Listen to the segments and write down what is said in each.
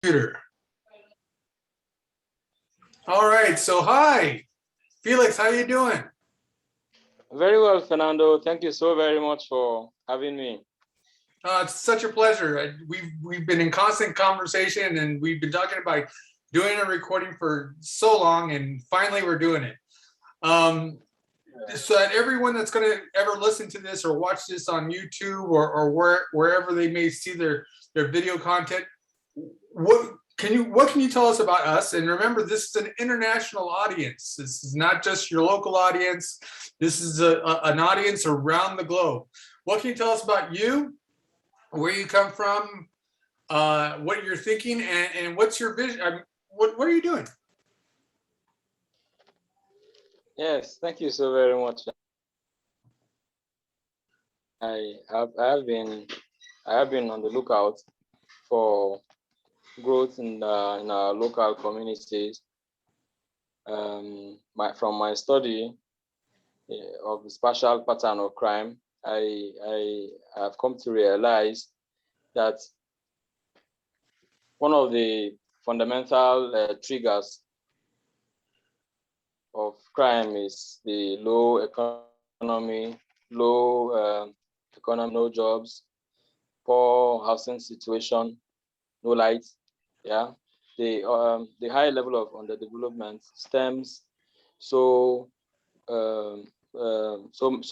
Computer. All right, so hi, Felix, how you doing? Very well, Fernando. Thank you so very much for having me. It's such a pleasure. We've been in constant conversation, and we've been talking about doing a recording for so long, and finally we're doing it. So that everyone that's going to ever listen to this or watch this on YouTube or wherever they may see their video content, what can you tell us about us? And remember, this is an international audience. This is not just your local audience. This is an audience around the globe. What can you tell us about you, where you come from, what you're thinking, and what's your vision? What are you doing? Yes, thank you so very much. I have been on the lookout for growth in our local communities. From my study of the spatial pattern of crime, I have come to realize that one of the fundamental triggers of crime is the low economy, no jobs, poor housing situation, no light. Yeah, the high level of underdevelopment stems so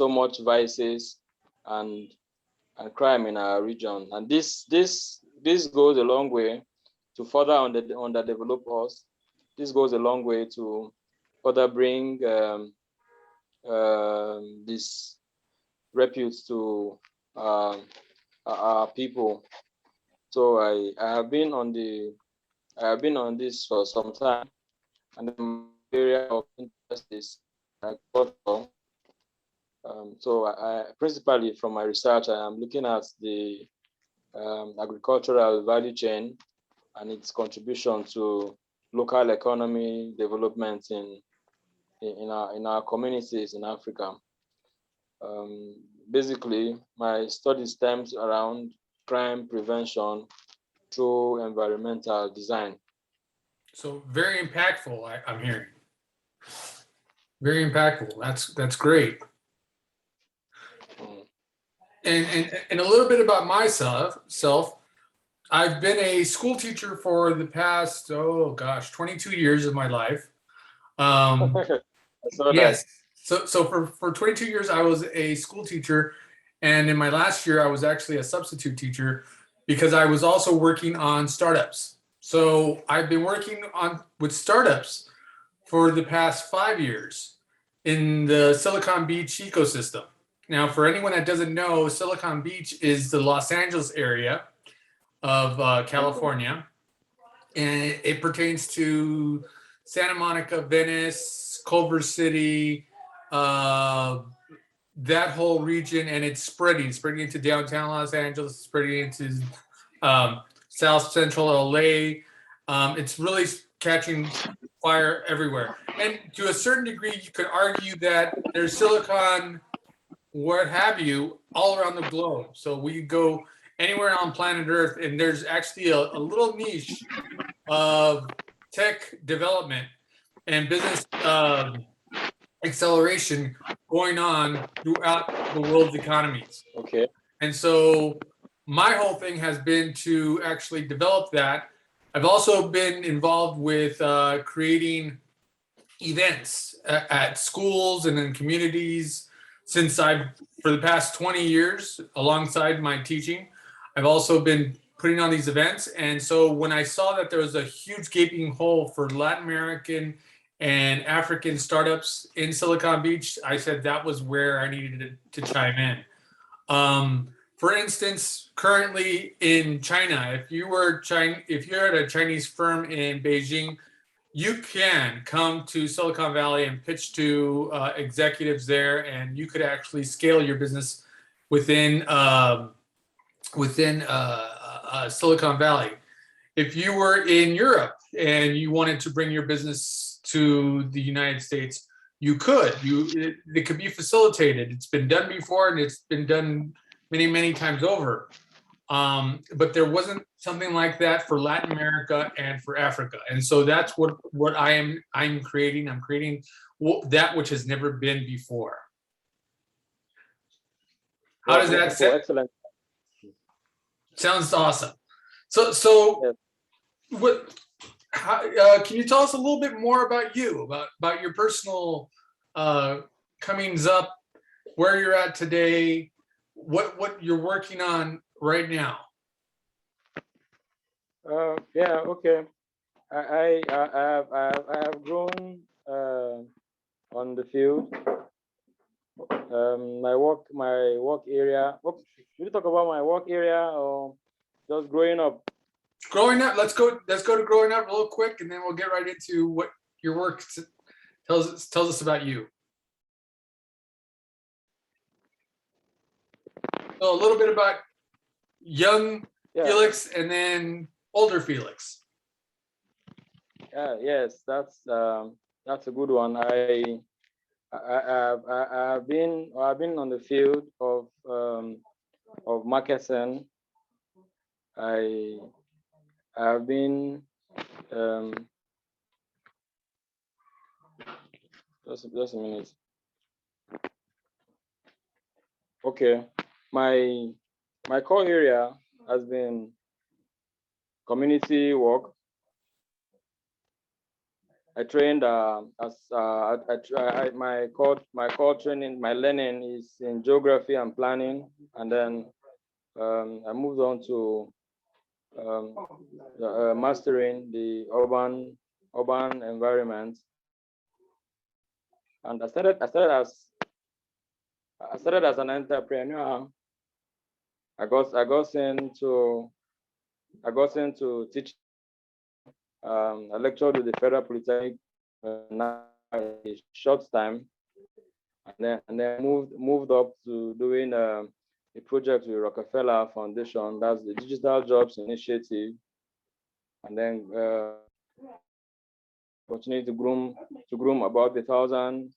much vices and crime in our region, and this goes a long way to further underdevelop us. This goes a long way to further bring this repute to our people. So I have been on this for some time, and the area of interest is agriculture. So I principally from my research, I am looking at the agricultural value chain and its contribution to local economy development in our communities in Africa. Basically, my study stems around crime prevention through environmental design. So very impactful, I'm hearing. Very impactful. That's great. And a little bit about myself. I've been a school teacher for the past 22 years of my life. Yes. So for 22 years I was a school teacher, and in my last year I was actually a substitute teacher because I was also working on startups. So I've been working with startups for the past 5 years in the Silicon Beach ecosystem. Now, for anyone that doesn't know, Silicon Beach is the Los Angeles area of California, and it pertains to Santa Monica, Venice, Culver City, that whole region, and it's spreading into downtown Los Angeles, spreading into South Central LA. It's really catching fire everywhere. And to a certain degree, you could argue that there's silicon, what have you, all around the globe. So we go anywhere on planet Earth, and there's actually a little niche of tech development and business acceleration going on throughout the world's economies. Okay. And so my whole thing has been to actually develop that. I've also been involved with creating events at schools and in communities for the past 20 years, alongside my teaching. I've also been putting on these events. And so when I saw that there was a huge gaping hole for Latin American and African startups in Silicon Beach, I said that was where I needed to chime in. For instance, currently in China, if you're at a Chinese firm in Beijing, you can come to Silicon Valley and pitch to executives there, and you could actually scale your business within Silicon Valley. If you were in Europe and you wanted to bring your business to the United States, you could. It could be facilitated. It's been done before, and it's been done many, many times over. But there wasn't something like that for Latin America and for Africa. And so that's what I'm creating. I'm creating that which has never been before. How does that sound? Excellent. Sounds awesome. So Yes. Can you tell us a little bit more about you, about your personal comings up, where you're at today, what you're working on right now? Yeah. Okay. I have grown on the field. My work area. Oops, should we talk about my work area or just growing up? Growing up. Let's go to growing up real quick, and then we'll get right into what your work tells us about you. So a little bit about young Felix and then older Felix. Yes, that's a good one. I've been on the field of marketing. I have been just a minute. Okay, my core area has been community work. I trained my core training, my learning is in geography and planning, and then I moved on to mastering the urban environment, and I started as an entrepreneur. I got into teaching. I lectured with the Federal Polytechnic a short time, and then moved up to doing a project with Rockefeller Foundation. That's the Digital Jobs Initiative, and then opportunity to groom about 1,000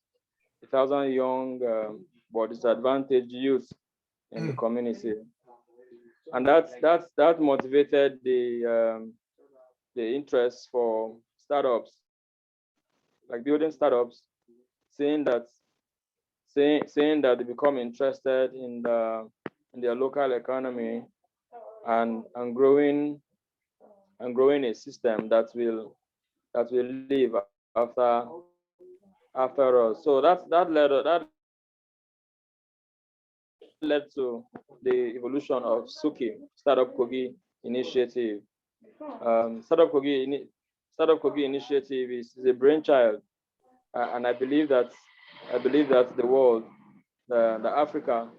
young but disadvantaged youth in the community, and that motivated the interest for startups, like building startups, saying that they become interested in their local economy and growing a system that will live after us. So that led to the evolution of Suki, Startup Kogi Initiative. Startup Kogi Initiative is a brainchild, and I believe that the world, the Africa,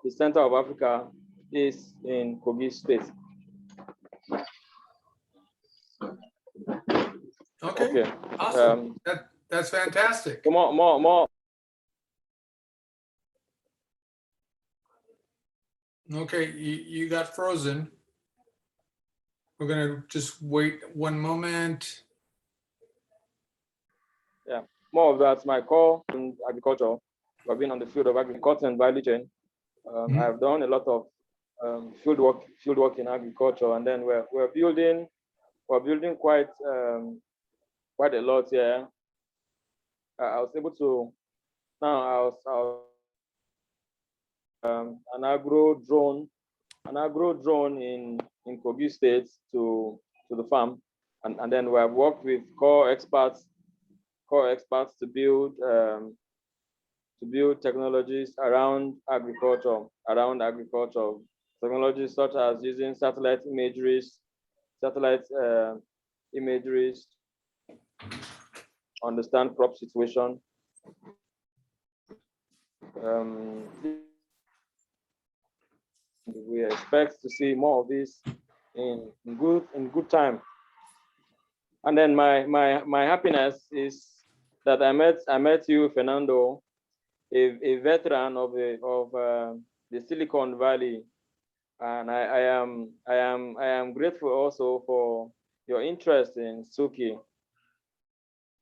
the center of Africa is in Kogi State. Okay. Awesome. That's fantastic. More. Okay, you got frozen. We're gonna just wait one moment. Yeah, more of that. My core in agriculture. I've been on the field of agriculture and value chain. I've done a lot of field work in agriculture, and then we're building quite a lot here. I was able to now an agro drone in Kogi State to the farm, and then we have worked with core experts to build technologies around agriculture, technologies such as using satellite imageries, understand crop situation. We expect to see more of this in good time. And then my happiness is that I met you, Fernando, a veteran of the Silicon Valley, and I am grateful also for your interest in Suki,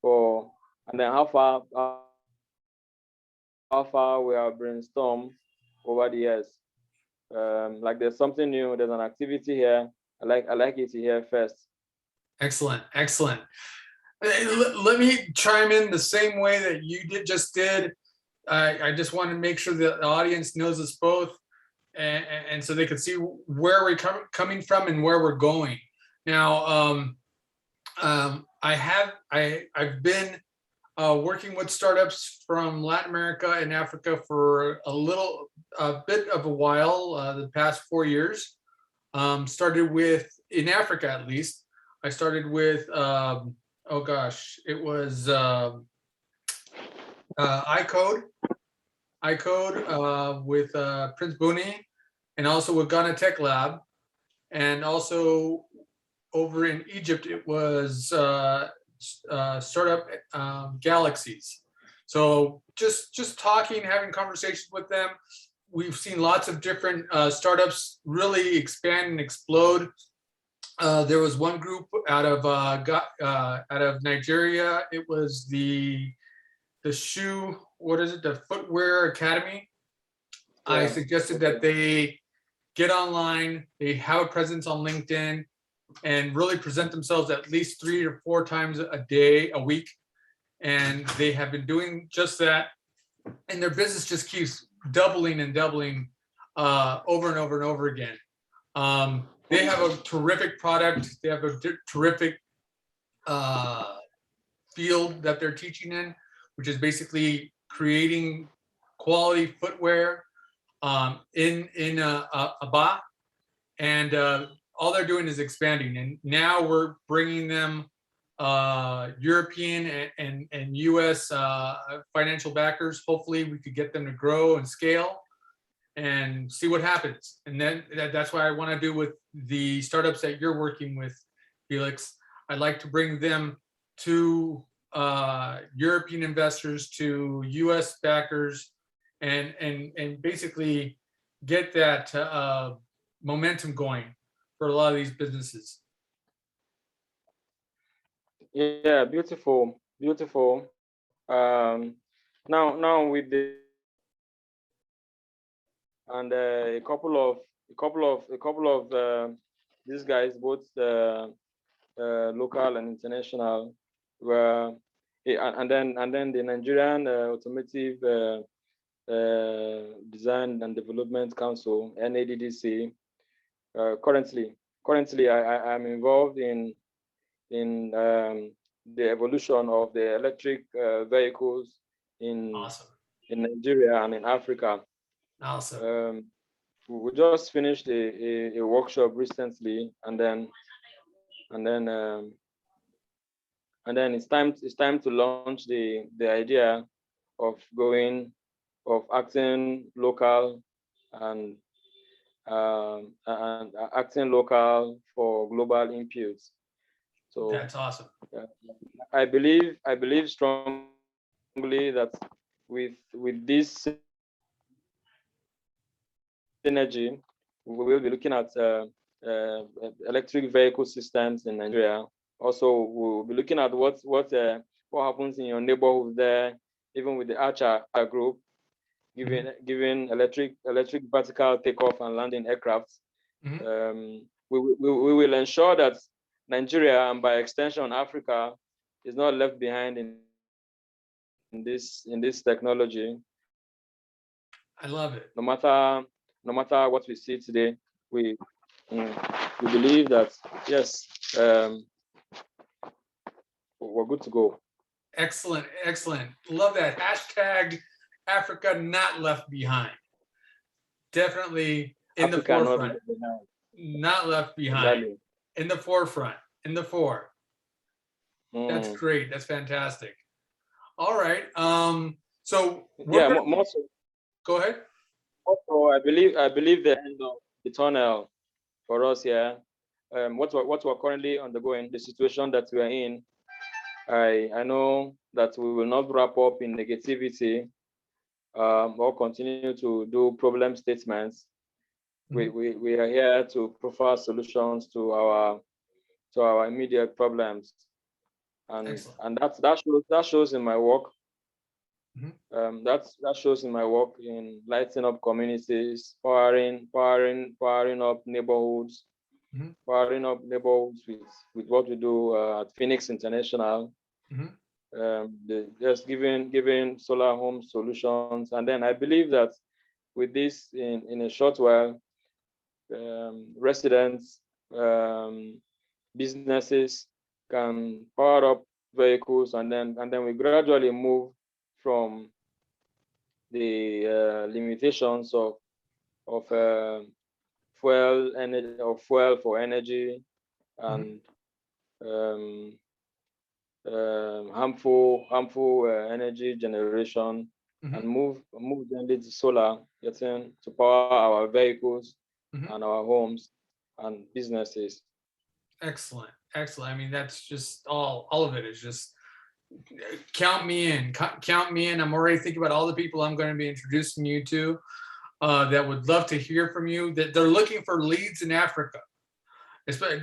and then how far we have brainstormed over the years. Like there's something new, there's an activity here I like it here first. Excellent, excellent. Let me chime in the same way that you just did. I just want to make sure that the audience knows us both, and so they can see where we're coming from and where we're going. Now, I've been working with startups from Latin America and Africa for a bit of a while, the past 4 years. Started with, in Africa at least, I started with, oh gosh, it was iCode with Prince Buni, and also with Ghana Tech Lab, and also over in Egypt, it was Startup Galaxies. So just talking, having conversations with them. We've seen lots of different startups really expand and explode. There was one group out of Nigeria. It was the shoe, what is it? The Footwear Academy. Yeah. I suggested that they get online, they have a presence on LinkedIn, and really present themselves at least 3 or 4 times a week. And they have been doing just that. And their business just keeps doubling and doubling over and over and over again. They have a terrific product. They have a terrific field that they're teaching in, which is basically creating quality footwear in a bar. And all they're doing is expanding. And now we're bringing them European and US financial backers. Hopefully we could get them to grow and scale and see what happens. And then that's what I want to do with the startups that you're working with, Felix. I'd like to bring them to European investors, to US backers, and basically get that momentum going for a lot of these businesses. Yeah, beautiful, beautiful. Now with the and a couple of these guys, both local and international, were and then the Nigerian Automotive Design and Development Council, NADDC. Currently, I am involved in the evolution of the electric vehicles in Nigeria and in Africa. Awesome. We just finished a workshop recently, and then it's time to launch the idea of acting local and acting local for global inputs. So that's awesome. I believe strongly that with this synergy, we will be looking at electric vehicle systems in Nigeria. Also, we'll be looking at what happens in your neighborhood there, even with the Archer group, giving electric vertical takeoff and landing aircraft. We will ensure that Nigeria, and by extension Africa, is not left behind in this technology. I love it. No matter what we see today, we believe that yes, we're good to go. Excellent, excellent. Love that. Hashtag Africa not left behind. Definitely in the forefront. Not left behind. Exactly. In the forefront, in the fore. That's great. That's fantastic. All right. So yeah, go ahead. Also, I believe the end of the tunnel for us here. What we're currently undergoing, the situation that we are in, I know that we will not wrap up in negativity or continue to do problem statements. We are here to provide solutions to our immediate problems, and that shows in my work. That shows in my work in lighting up communities, powering up neighborhoods, powering up neighborhoods with what we do at Phoenix International. Just giving solar home solutions, and then I believe that with this, in a short while, residents, businesses can power up vehicles, and then we gradually move from the limitations of fuel for energy and harmful energy generation, and move them into solar, getting to power our vehicles and our homes and businesses. Excellent. I mean, that's just all of it is just count me in. Count me in. I'm already thinking about all the people I'm going to be introducing you to that would love to hear from you, that they're looking for leads in Africa.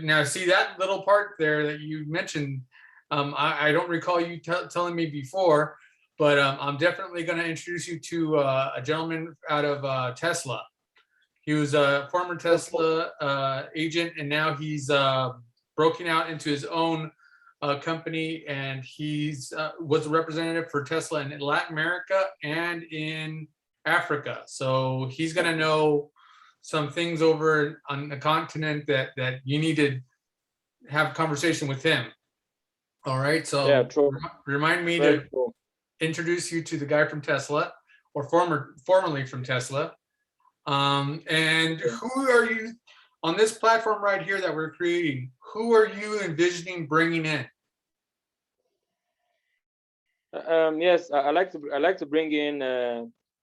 Now, see that little part there that you mentioned, I don't recall you telling me before, but I'm definitely going to introduce you to a gentleman out of Tesla. He was a former Tesla agent, and now he's broken out into his own company, and he's was a representative for Tesla in Latin America and in Africa. So he's going to know some things over on the continent that you need to have a conversation with him. All right. So yeah, remind me Very to true. introduce you to the guy from Tesla, or formerly from Tesla. And who are you on this platform right here that we're creating? Who are you envisioning bringing in? Yes, I like to bring in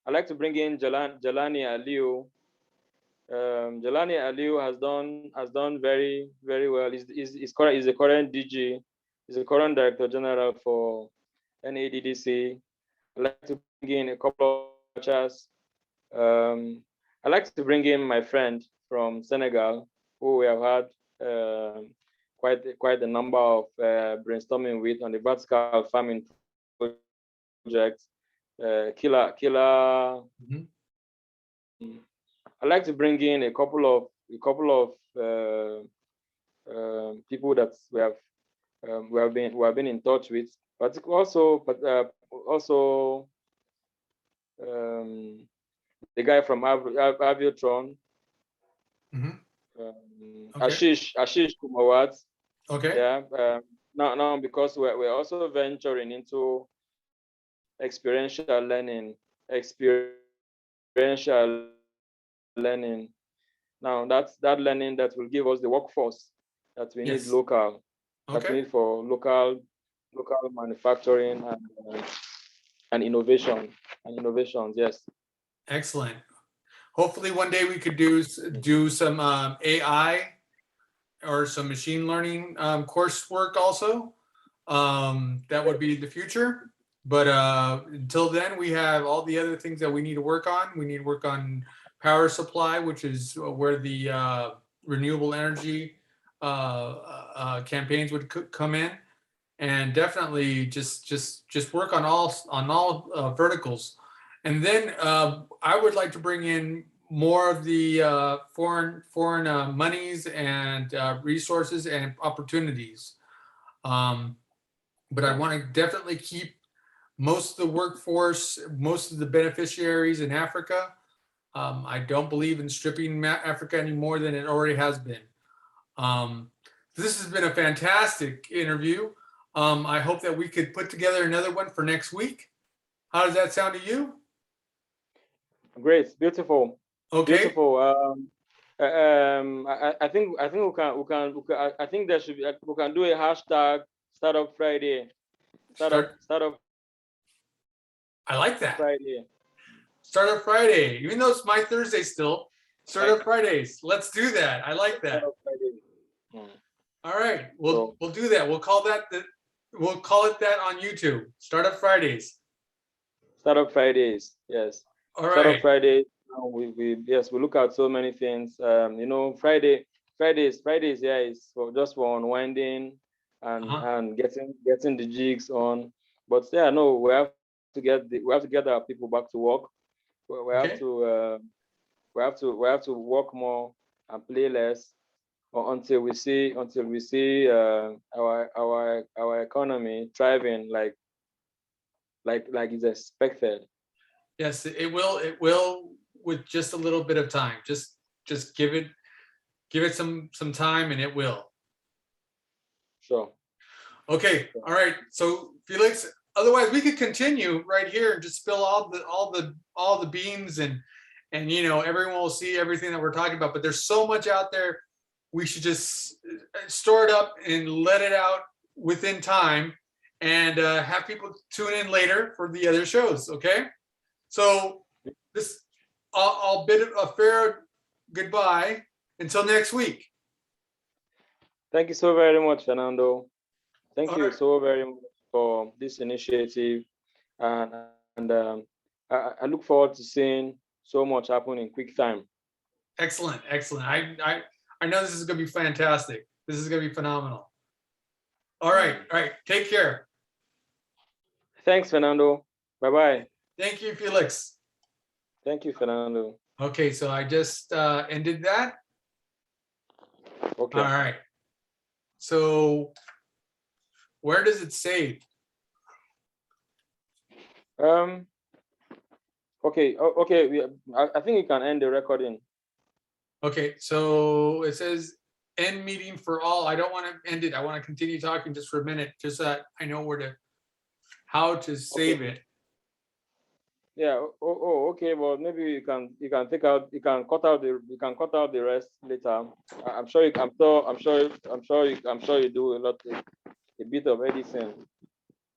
Jelani Aliu. Jelani Aliu has done very well. He's the current DG. He's the current Director General for NADDC. I like to bring in a couple of chats. I like to bring in my friend from Senegal, who we have had quite a number of brainstorming with on the vertical farming project. Killer. I like to bring in a couple of people that we have been in touch with, but also the guy from Aviotron, Okay. Ashish Kumawat. Okay. Yeah. Now because we're also venturing into experiential learning. Now that's that learning that will give us the workforce that we need Yes. local, that we Okay. need for local manufacturing and innovations. Yes. Excellent. Hopefully one day we could do some AI or some machine learning coursework also. That would be the future. But until then, we have all the other things that we need to work on. We need to work on power supply, which is where the renewable energy campaigns would come in, and definitely just work on all verticals. And then I would like to bring in more of the foreign monies and resources and opportunities. But I want to definitely keep most of the workforce, most of the beneficiaries in Africa. I don't believe in stripping Africa any more than it already has been. This has been a fantastic interview. I hope that we could put together another one for next week. How does that sound to you? Great, beautiful. Okay. Beautiful. I think we can. I think there should be. We can do a hashtag Startup Friday. Startup. I like that. Friday. Startup Friday. Even though it's my Thursday still, Startup Fridays. Let's do that. I like that. Startup Friday. All right. We'll do that. We'll call it that on YouTube. Startup Fridays. Startup Fridays. Yes. All right. Startup Friday. We look at so many things. Fridays. Yeah, is just for unwinding and getting the jigs on. But yeah, no, we have to get our people back to work. We have to work more and play less. or until we see our economy thriving like is expected. Yes, it will. It will with just a little bit of time. Just give it some time, and it will. Sure. Okay. All right. So Felix, otherwise we could continue right here and just spill all the beans and everyone will see everything that we're talking about. But there's so much out there. We should just store it up and let it out within time, and have people tune in later for the other shows. Okay. So this, I'll bid a fair goodbye until next week. Thank you so very much, Fernando. Thank All you right. so very much for this initiative, and I look forward to seeing so much happen in quick time. Excellent. I know this is going to be fantastic. This is going to be phenomenal. All right. Take care. Thanks, Fernando. Bye bye. Thank you, Felix. Thank you, Fernando. Okay, so I just ended that. Okay. All right. So where does it save? Okay. Okay. I think you can end the recording. Okay, so it says end meeting for all. I don't want to end it. I want to continue talking just for a minute, just so that I know how to save it. Yeah. Okay. Well, maybe you can cut out the rest later. I'm sure you do a bit of editing.